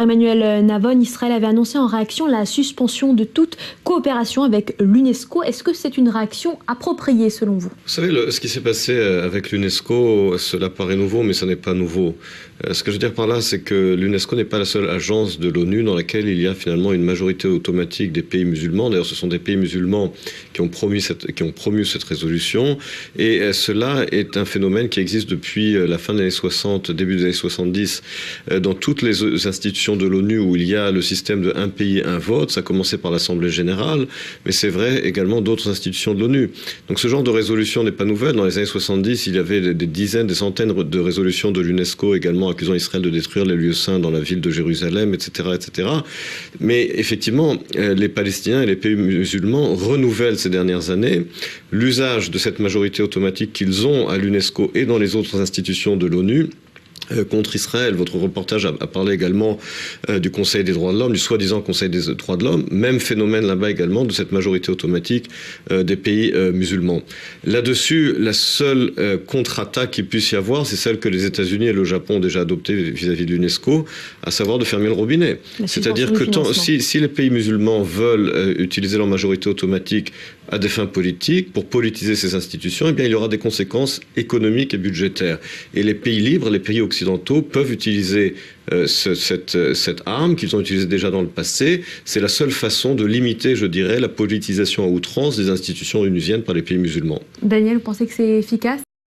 Emmanuel Navon, Israël avait annoncé en réaction la suspension de toute coopération avec l'UNESCO. Est-ce que c'est une réaction appropriée selon vous? Vous savez, ce qui s'est passé avec l'UNESCO, cela paraît nouveau, mais ce n'est pas nouveau. Ce que je veux dire par là, c'est que l'UNESCO n'est pas la seule agence de l'ONU dans laquelle il y a finalement une majorité automatique des pays musulmans. D'ailleurs, ce sont des pays musulmans qui ont promu cette résolution. Et cela est un phénomène qui existe depuis la fin des années 60, début des années 70, dans toutes les institutions de l'ONU où il y a le système de un pays, un vote. Ça a commencé par l'Assemblée générale, mais c'est vrai également d'autres institutions de l'ONU. Donc ce genre de résolution n'est pas nouvelle. Dans les années 70, il y avait des dizaines, des centaines de résolutions de l'UNESCO également accusant Israël de détruire les lieux saints dans la ville de Jérusalem, etc., etc. Mais effectivement, les Palestiniens et les pays musulmans renouvellent ces dernières années l'usage de cette majorité automatique qu'ils ont à l'UNESCO et dans les autres institutions de l'ONU contre Israël. Votre reportage a parlé également du Conseil des droits de l'homme, du soi-disant Conseil des droits de l'homme. Même phénomène là-bas également de cette majorité automatique des pays musulmans. Là-dessus, la seule contre-attaque qu'il puisse y avoir, c'est celle que les États-Unis et le Japon ont déjà adoptée vis-à-vis de l'UNESCO, à savoir de fermer le robinet. C'est-à-dire que si les pays musulmans veulent utiliser leur majorité automatique à des fins politiques, pour politiser ces institutions, eh bien, il y aura des conséquences économiques et budgétaires. Et les pays libres, les pays occidentaux peuvent utiliser cette arme qu'ils ont utilisée déjà dans le passé. C'est la seule façon de limiter, je dirais, la politisation à outrance des institutions onusiennes par les pays musulmans. Daniel, vous pensez que c'est efficace ?